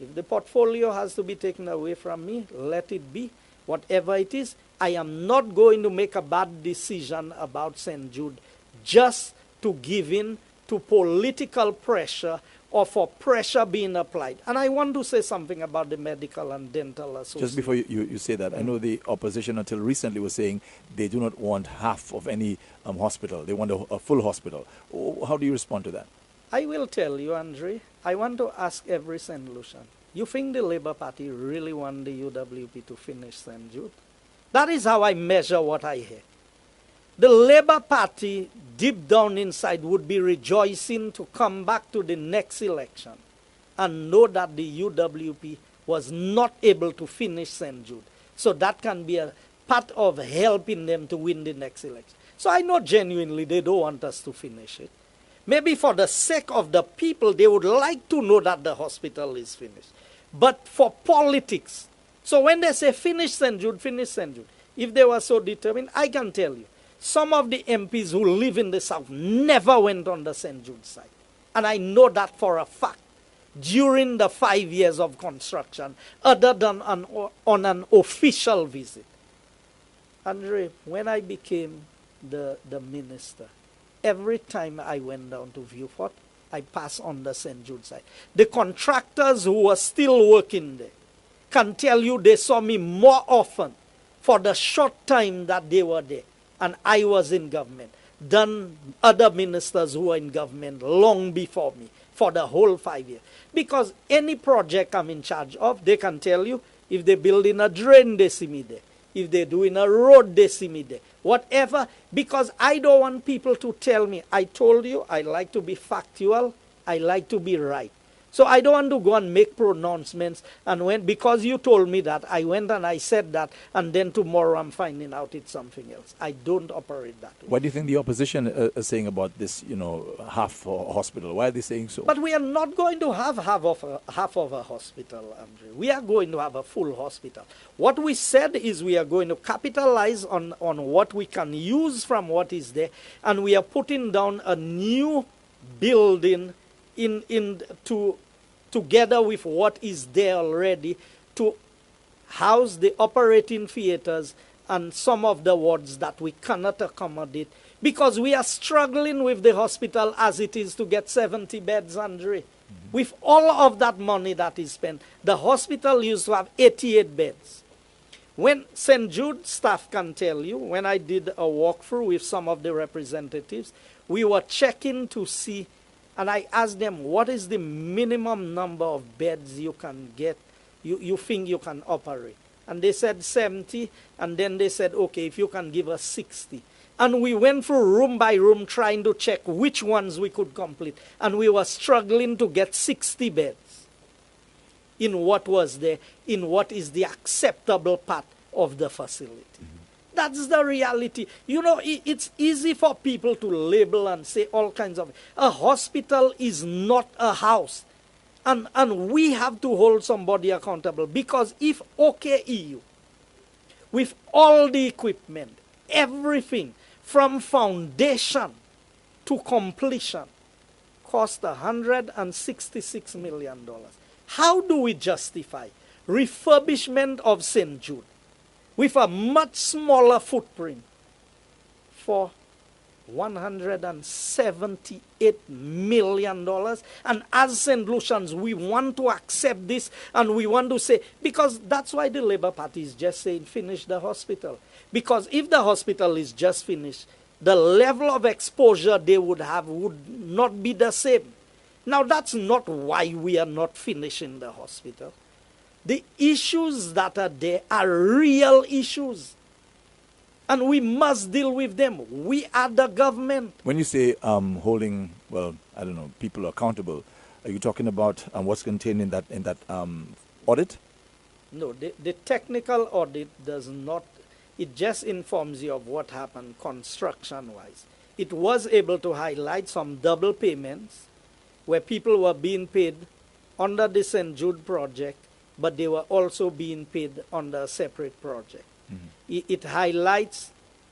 if the portfolio has to be taken away from me, let it be. Whatever it is, I am not going to make a bad decision about St. Jude just to give in to political pressure or for pressure being applied. And I want to say something about the Medical and Dental Association. Just before you say that, I know the opposition until recently was saying they do not want half of any hospital. They want a full hospital. How do you respond to that? I will tell you, Andre, I want to ask every St. Lucian, you think the Labour Party really want the UWP to finish St. Jude? That is how I measure what I hear. The Labour Party, deep down inside, would be rejoicing to come back to the next election and know that the UWP was not able to finish St. Jude. So that can be a part of helping them to win the next election. So I know genuinely they don't want us to finish it. Maybe for the sake of the people, they would like to know that the hospital is finished. But for politics, so when they say finish St. Jude, if they were so determined, I can tell you, some of the MPs who live in the South never went on the St. Jude site. And I know that for a fact. During the 5 years of construction, other than on an official visit. Andre, when I became the minister, every time I went down to Vieux-Fort, I passed on the St. Jude site. The contractors who were still working there can tell you they saw me more often for the short time that they were there and I was in government than other ministers who were in government long before me for the whole 5 years. Because any project I'm in charge of, they can tell you, if they're building a drain, they see me there. If they're doing a road, they see me there. Whatever, because I don't want people to tell me. I told you, I like to be factual. I like to be right. So I don't want to go and make pronouncements. And because you told me that, I went and I said that, and then tomorrow I'm finding out it's something else. I don't operate that way. What do you think the opposition is saying about this, half a hospital? Why are they saying so? But we are not going to have half of a hospital, Andre. We are going to have a full hospital. What we said is we are going to capitalize on what we can use from what is there, and we are putting down a new building together with what is there already to house the operating theaters and some of the wards that we cannot accommodate, because we are struggling with the hospital as it is to get 70 beds, Andre. With all of that money that is spent, the hospital used to have 88 beds. When St. Jude staff can tell you, when I did a walkthrough with some of the representatives, we were checking to see, and I asked them, what is the minimum number of beds you can get, you think you can operate? And they said 70, and then they said, okay, if you can give us 60. And we went through room by room trying to check which ones we could complete. And we were struggling to get 60 beds in what was there, in what is the acceptable part of the facility. That's the reality. It's easy for people to label and say all kinds of... A hospital is not a house. And we have to hold somebody accountable. Because if OKEU, with all the equipment, everything, from foundation to completion, cost $166 million, how do we justify refurbishment of St. Jude with a much smaller footprint for $178 million? And as St. Lucians, we want to accept this, and we want to say, because that's why the Labour Party is just saying finish the hospital. Because if the hospital is just finished, the level of exposure they would have would not be the same. Now, that's not why we are not finishing the hospital. The issues that are there are real issues. And we must deal with them. We are the government. When you say holding, well, I don't know, people accountable, are you talking about what's contained in that audit? No, the technical audit does not, it just informs you of what happened construction-wise. It was able to highlight some double payments where people were being paid under the St. Jude project, but they were also being paid under a separate project. It highlights,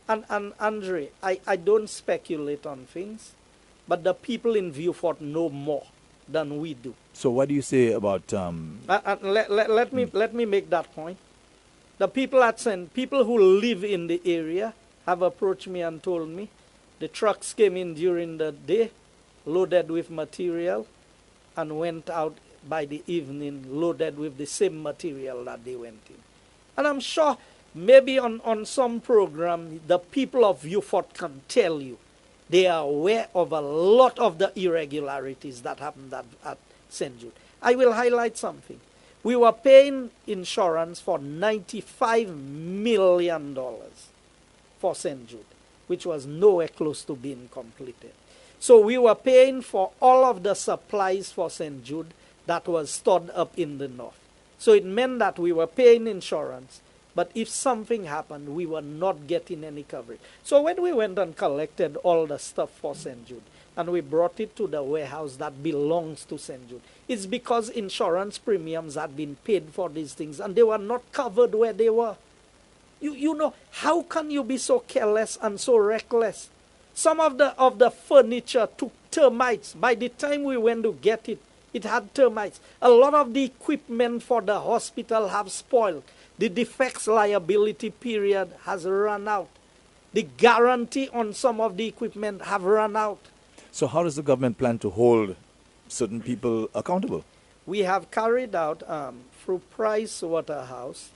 and Andre, I don't speculate on things, but the people in Viewfort know more than we do. So what do you say about... let me make that point. The people at people who live in the area have approached me and told me the trucks came in during the day, loaded with material, and went out by the evening loaded with the same material that they went in. And I'm sure maybe on some program, the people of Viewfort can tell you they are aware of a lot of the irregularities that happened at St. Jude. I will highlight something. We were paying insurance for $95 million for St. Jude, which was nowhere close to being completed. So we were paying for all of the supplies for St. Jude that was stored up in the north. So it meant that we were paying insurance, but if something happened, we were not getting any coverage. So when we went and collected all the stuff for St. Jude, and we brought it to the warehouse that belongs to St. Jude, it's because insurance premiums had been paid for these things, and they were not covered where they were. You know, how can you be so careless and so reckless? Some of the furniture took termites. By the time we went to get it, it had termites. A lot of the equipment for the hospital have spoiled. The defects liability period has run out. The guarantee on some of the equipment have run out. So how does the government plan to hold certain people accountable? We have carried out, through Price Waterhouse,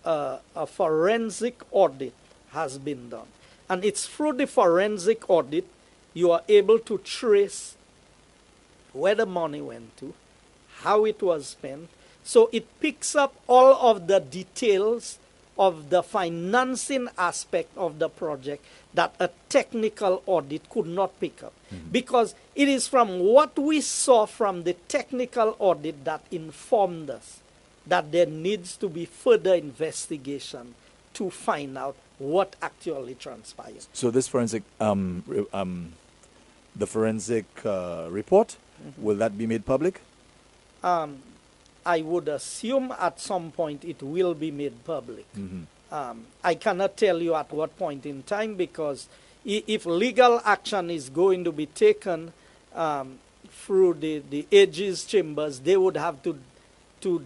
a forensic audit has been done. And it's through the forensic audit you are able to trace where the money went to, how it was spent. So it picks up all of the details of the financing aspect of the project that a technical audit could not pick up. Because it is from what we saw from the technical audit that informed us that there needs to be further investigation to find out what actually transpired. So this forensic, the forensic report, will that be made public? I would assume at some point it will be made public. I cannot tell you at what point in time, because if legal action is going to be taken through the AG's chambers, they would have to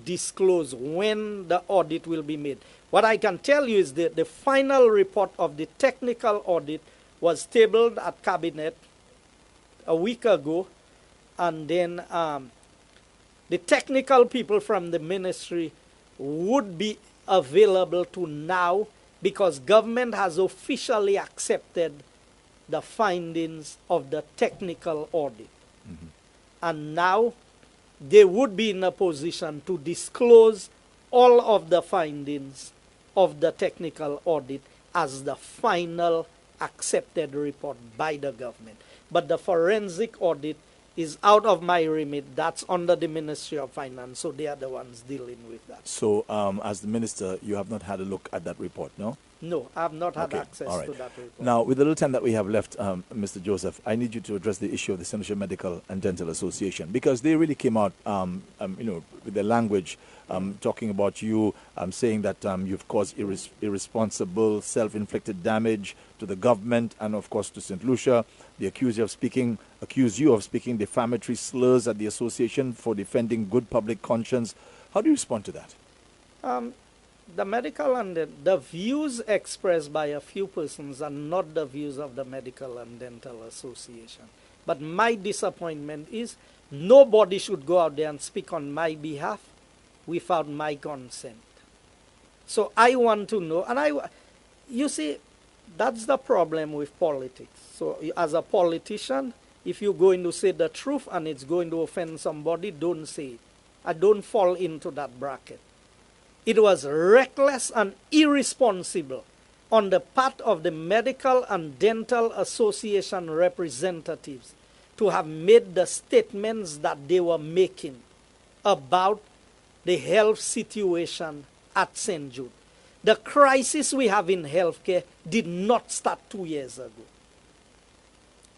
disclose when the audit will be made. What I can tell you is that the final report of the technical audit was tabled at Cabinet a week ago, and then the technical people from the ministry would be available to now, because government has officially accepted the findings of the technical audit. And now they would be in a position to disclose all of the findings of the technical audit as the final accepted report by the government. But the forensic audit is out of my remit. That's under the Ministry of Finance, so they are the ones dealing with that. So as the minister, you have not had a look at that report, no? No, I have not had Okay, access all right. to that report. Now, with the little time that we have left, Mr. Joseph, I need you to address the issue of the St. Lucia Medical and Dental Association, because they really came out, with their language, talking about you, saying that you've caused irresponsible, self-inflicted damage to the government and, of course, to St. Lucia. They accuse you of speaking defamatory slurs at the association for defending good public conscience. How do you respond to that? The medical and the views expressed by a few persons are not the views of the Medical and Dental Association. But my disappointment is nobody should go out there and speak on my behalf without my consent. So I want to know, and you see, that's the problem with politics. So as a politician, if you're going to say the truth and it's going to offend somebody, don't say it. I don't fall into that bracket. It was reckless and irresponsible on the part of the Medical and Dental Association representatives to have made the statements that they were making about the health situation at St. Jude. The crisis we have in healthcare did not start 2 years ago.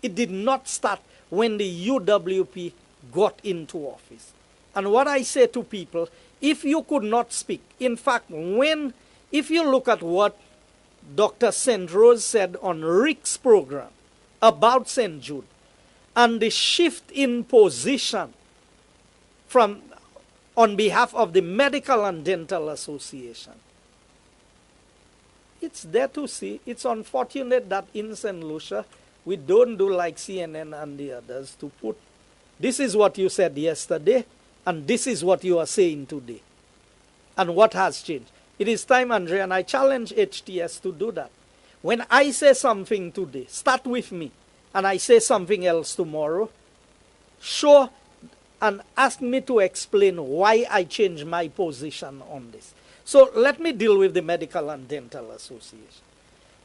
It did not start when the UWP got into office. And what I say to people, if you could not speak, in fact, if you look at what Dr. St. Rose said on Rick's program about St. Jude, and the shift in position on behalf of the Medical and Dental Association, it's there to see. It's unfortunate that in St. Lucia, we don't do like CNN and the others to put, this is what you said yesterday, and this is what you are saying today. And what has changed? It is time, Andre, and I challenge HTS to do that. When I say something today, start with me, and I say something else tomorrow, show and ask me to explain why I changed my position on this. So let me deal with the Medical and Dental Association.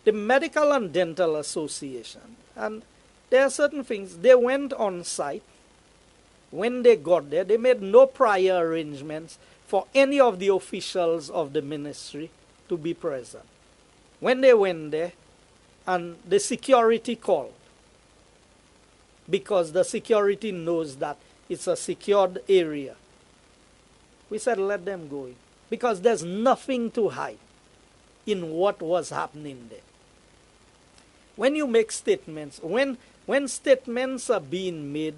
The Medical and Dental Association, and there are certain things, they went on site. When they got there, they made no prior arrangements for any of the officials of the ministry to be present. When they went there, and the security called, because the security knows that it's a secured area, we said let them go in, because there's nothing to hide in what was happening there. When you make statements, when statements are being made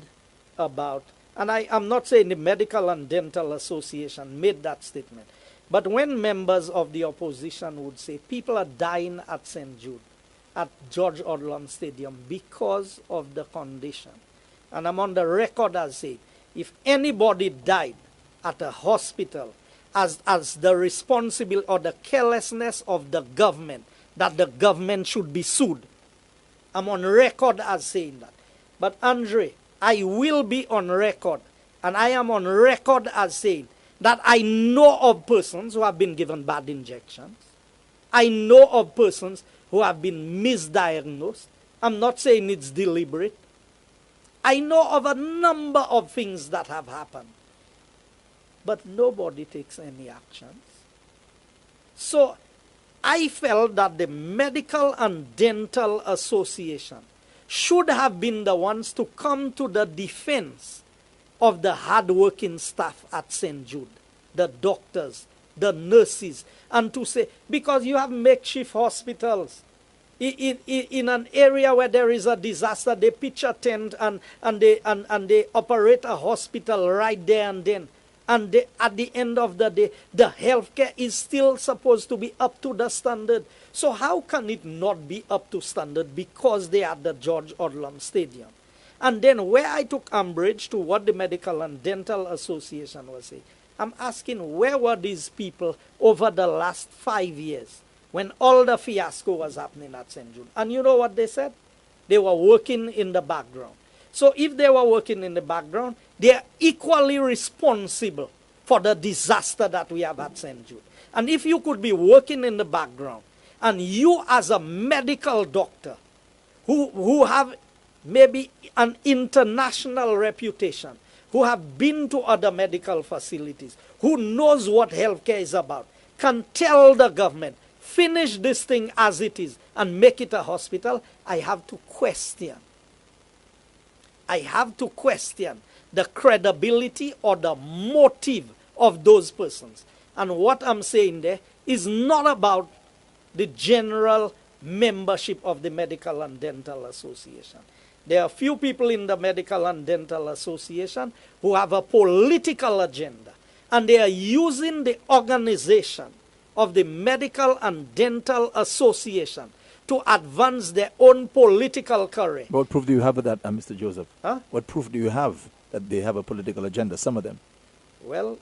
about, and I'm not saying the Medical and Dental Association made that statement, but when members of the opposition would say people are dying at St. Jude, at George Odlum Stadium because of the condition, and I'm on the record as saying, if anybody died at a hospital as the responsible or the carelessness of the government, that the government should be sued. I'm on record as saying that. But Andre, I will be on record, and I am on record as saying that I know of persons who have been given bad injections. I know of persons who have been misdiagnosed. I'm not saying it's deliberate. I know of a number of things that have happened. But nobody takes any actions. So I felt that the Medical and Dental Association should have been the ones to come to the defense of the hard-working staff at St. Jude, the doctors, the nurses, and to say, because you have makeshift hospitals. In an area where there is a disaster, they pitch a tent and they operate a hospital right there and then. And at the end of the day, the healthcare is still supposed to be up to the standard. So how can it not be up to standard because they are at the George Odlum Stadium? And then where I took umbrage to what the Medical and Dental Association was saying, I'm asking, where were these people over the last 5 years when all the fiasco was happening at St. Jude? And you know what they said? They were working in the background. So if they were working in the background, they are equally responsible for the disaster that we have at St. Jude. And if you could be working in the background, and you as a medical doctor who have maybe an international reputation, who have been to other medical facilities, who knows what healthcare is about, can tell the government, finish this thing as it is and make it a hospital, I have to question. I have to question the credibility or the motive of those persons. And what I'm saying there is not about the general membership of the Medical and Dental Association. There are few people in the Medical and Dental Association who have a political agenda, and they are using the organization of the Medical and Dental Association to advance their own political career. What proof do you have of that, Mr. Joseph? Huh? What proof do you have that they have a political agenda, some of them? Well,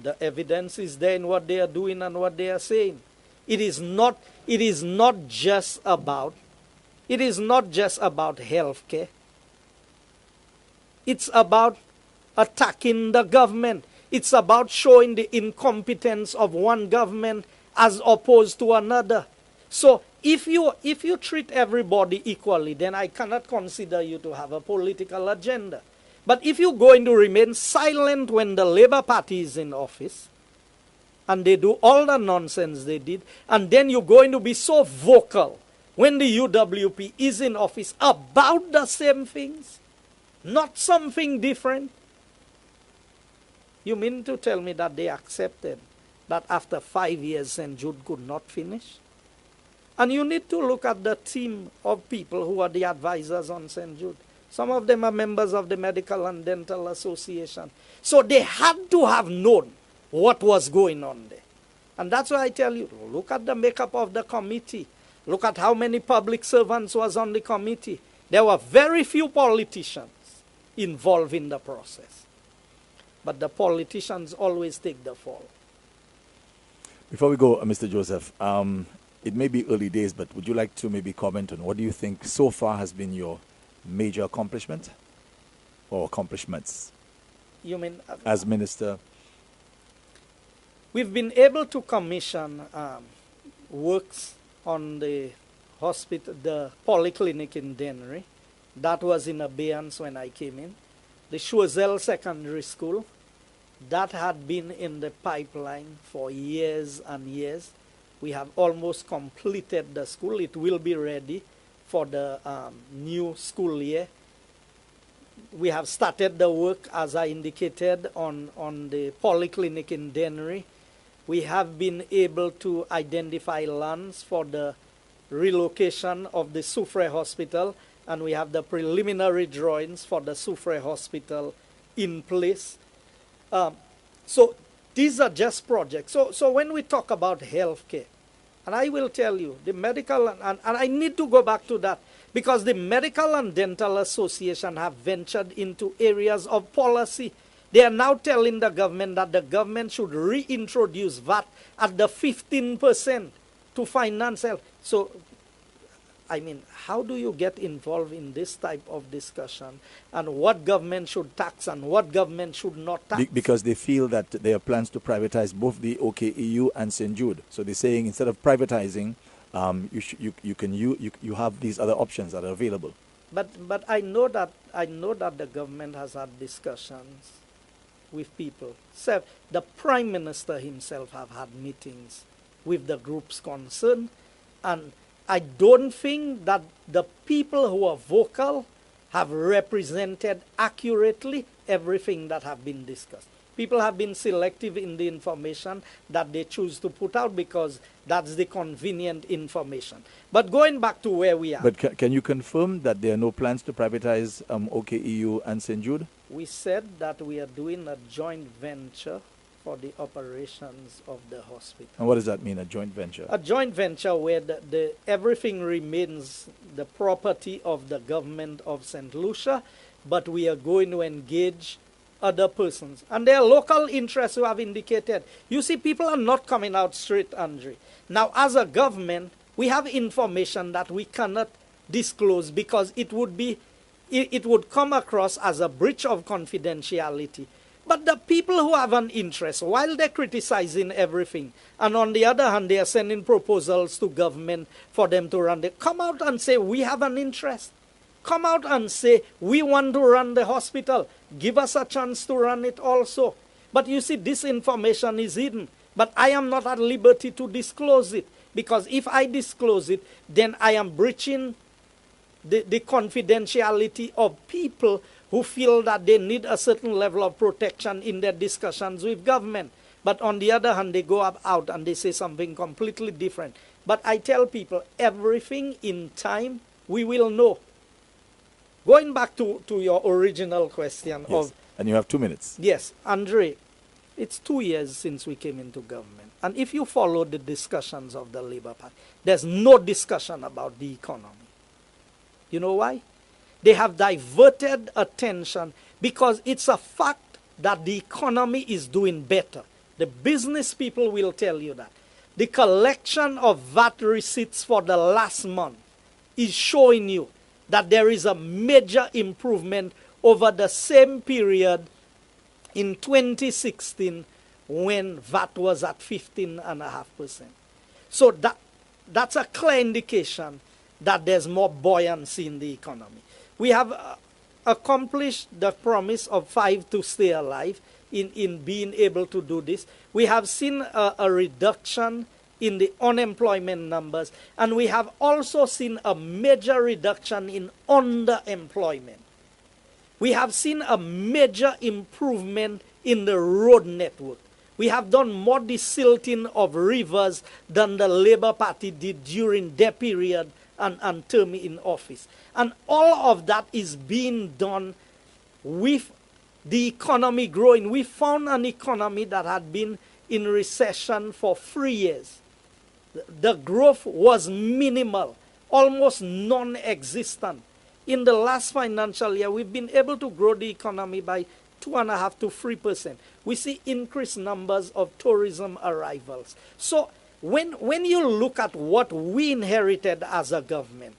the evidence is there in what they are doing and what they are saying. It is not just about healthcare. It's about attacking the government. It's about showing the incompetence of one government as opposed to another. So if you treat everybody equally, then I cannot consider you to have a political agenda. But if you're going to remain silent when the Labour Party is in office, and they do all the nonsense they did, and then you're going to be so vocal when the UWP is in office about the same things, not something different. You mean to tell me that they accepted that after 5 years St. Jude could not finish? And you need to look at the team of people who are the advisors on St. Jude. Some of them are members of the Medical and Dental Association. So they had to have known what was going on there. And that's why I tell you, look at the makeup of the committee. Look at how many public servants was on the committee. There were very few politicians involved in the process. But the politicians always take the fall. Before we go, Mr. Joseph, it may be early days, but would you like to maybe comment on what do you think so far has been your major accomplishment or accomplishments? You mean as minister? We've been able to commission works on the hospital, the polyclinic in Dennery. That was in abeyance when I came in. The Choiseul Secondary School, that had been in the pipeline for years and years. We have almost completed the school. It will be ready for the new school year. We have started the work, as I indicated, on the polyclinic in Dennery. We have been able to identify lands for the relocation of the Soufrière Hospital, and we have the preliminary drawings for the Soufrière Hospital in place. So these are just projects. So when we talk about healthcare, and I will tell you, the medical, and I need to go back to that, because the Medical and Dental Association have ventured into areas of policy. They are now telling the government that the government should reintroduce VAT at the 15% to finance health. So, I mean, how do you get involved in this type of discussion, and what government should tax and what government should not tax? Because they feel that there are plans to privatize both the OKEU and St. Jude. So they're saying instead of privatizing, you have these other options that are available. But I know that the government has had discussions with people. So the Prime Minister himself have had meetings with the groups concerned, and I don't think that the people who are vocal have represented accurately everything that have been discussed. People have been selective in the information that they choose to put out because that's the convenient information. But going back to where we are. But can you confirm that there are no plans to privatize OKEU and St. Jude? We said that we are doing a joint venture for the operations of the hospital. And what does that mean, a joint venture? A joint venture where everything remains the property of the government of St. Lucia, but we are going to engage other persons. And there are local interests who have indicated. You see, people are not coming out straight, Andre. Now, as a government, we have information that we cannot disclose because it would come across as a breach of confidentiality. But the people who have an interest, while they're criticizing everything, and on the other hand, they are sending proposals to government for them to run it, come out and say, we have an interest. Come out and say, we want to run the hospital. Give us a chance to run it also. But you see, this information is hidden. But I am not at liberty to disclose it. Because if I disclose it, then I am breaching the confidentiality of people who feel that they need a certain level of protection in their discussions with government. But on the other hand, they go out and they say something completely different. But I tell people, everything in time, we will know. Going back to your original question. Yes. And you have 2 minutes. Yes, Andre, it's 2 years since we came into government. And if you follow the discussions of the Labour Party, there's no discussion about the economy. You know why? They have diverted attention because it's a fact that the economy is doing better. The business people will tell you that. The collection of VAT receipts for the last month is showing you that there is a major improvement over the same period in 2016 when VAT was at 15.5%. So that's a clear indication that there's more buoyancy in the economy. We have accomplished the promise of 5 to stay alive in being able to do this. We have seen a reduction in the unemployment numbers, and we have also seen a major reduction in underemployment. We have seen a major improvement in the road network. We have done more desilting of rivers than the Labour Party did during their period and term in office. And all of that is being done with the economy growing. We found an economy that had been in recession for 3 years. The growth was minimal, almost non-existent. In the last financial year, we've been able to grow the economy by 2.5% to 3%. We see increased numbers of tourism arrivals. So when you look at what we inherited as a government,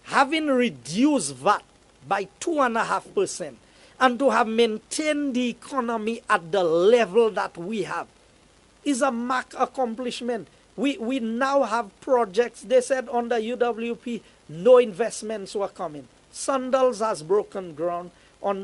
having reduced VAT by 2.5%, and to have maintained the economy at the level that we have, is a marked accomplishment. We now have projects. They said under UWP, no investments were coming. Sandals has broken ground on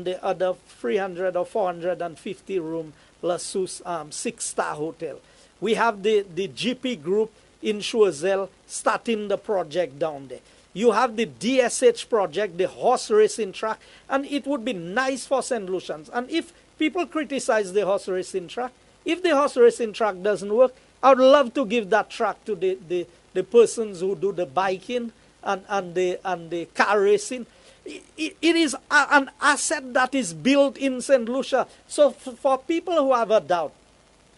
the other 300 or 450 room Lasus 6-star hotel. We have the GP group in Choiseul starting the project down there. You have the DSH project, the horse racing track, and it would be nice for St. Lucians. And if people criticize the horse racing track, if the horse racing track doesn't work, I would love to give that track to the persons who do the biking and the car racing. It is an asset that is built in St. Lucia. So for people who have a doubt,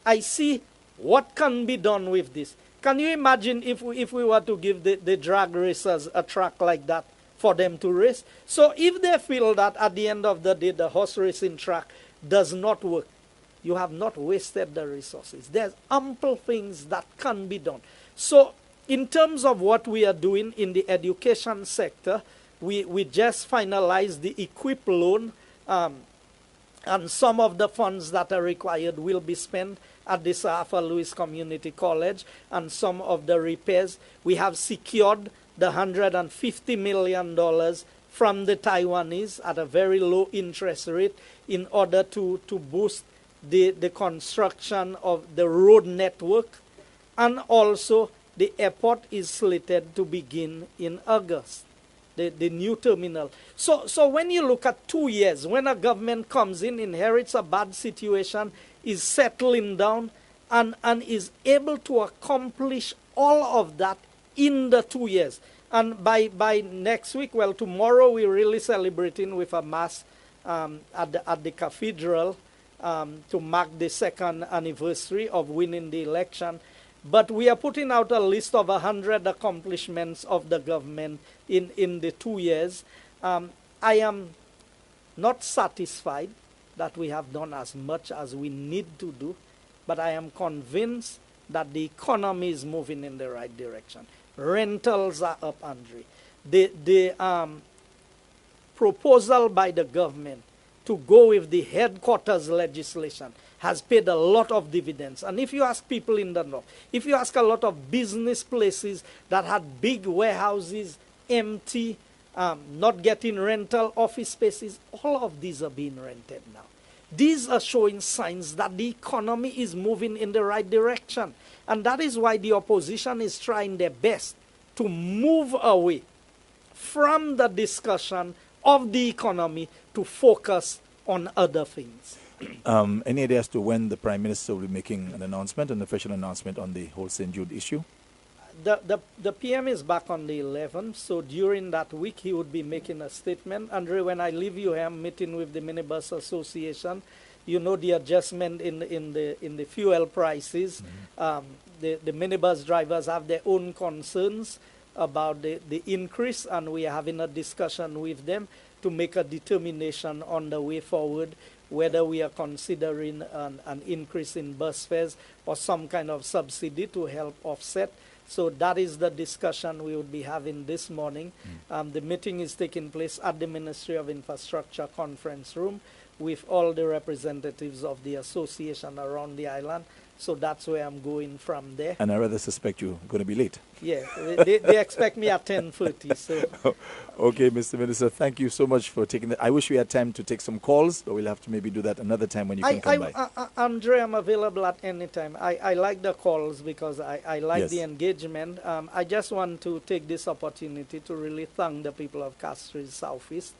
I see what can be done with this. Can you imagine if we were to give the drag racers a track like that for them to race? So if they feel that at the end of the day the horse racing track does not work, you have not wasted the resources. There's ample things that can be done. So in terms of what we are doing in the education sector, we just finalized the equip loan, and some of the funds that are required will be spent at the Sir Arthur Lewis Community College, and some of the repairs. We have secured the $150 million from the Taiwanese at a very low interest rate in order to boost the construction of the road network, and also the airport is slated to begin in August, the new terminal. So when you look at 2 years, when a government comes in, inherits a bad situation, is settling down, and is able to accomplish all of that in the 2 years. And by next week, well, tomorrow we're really celebrating with a mass at the cathedral, to mark the second anniversary of winning the election. But we are putting out a list of 100 accomplishments of the government in the 2 years. I am not satisfied that we have done as much as we need to do, but I am convinced that the economy is moving in the right direction. Rentals are up, Andre. The proposal by the government to go with the headquarters legislation has paid a lot of dividends. And if you ask people in the north, if you ask a lot of business places that had big warehouses empty, not getting rental office spaces, all of these are being rented now. These are showing signs that the economy is moving in the right direction. And that is why the opposition is trying their best to move away from the discussion of the economy to focus on other things. Any idea as to when the Prime Minister will be making an announcement, an official announcement on the whole St. Jude issue? The PM is back on the 11th, so during that week he would be making a statement. Andre, when I leave you here, I'm meeting with the Minibus Association. You know the adjustment in the fuel prices. Mm-hmm. The minibus drivers have their own concerns about the increase, and we are having a discussion with them to make a determination on the way forward, whether we are considering an increase in bus fares or some kind of subsidy to help offset. So that is the discussion we will be having this morning. The meeting is taking place at the Ministry of Infrastructure conference room with all the representatives of the association around the island. So that's where I'm going from there. And I rather suspect you're going to be late. Yeah, they expect me at 10:30. So Okay, Mr. Minister, thank you so much for taking that. I wish we had time to take some calls, but we'll have to maybe do that another time when you can come by. Andre, I'm available at any time. I like the calls because I like Yes. the engagement. I just want to take this opportunity to really thank the people of Castries Southeast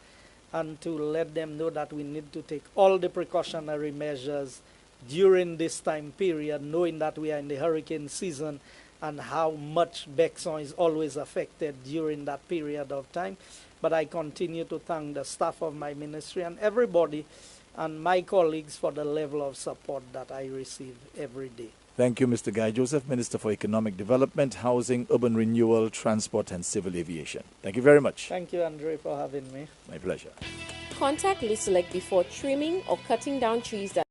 and to let them know that we need to take all the precautionary measures during this time period, knowing that we are in the hurricane season and how much Bexon is always affected during that period of time. But I continue to thank the staff of my ministry and everybody and my colleagues for the level of support that I receive every day. Thank you, Mr. Guy Joseph, Minister for Economic Development, Housing, Urban Renewal, Transport and Civil Aviation. Thank you very much. Thank you, Andre, for having me. My pleasure. Contact Lucia before trimming or cutting down trees that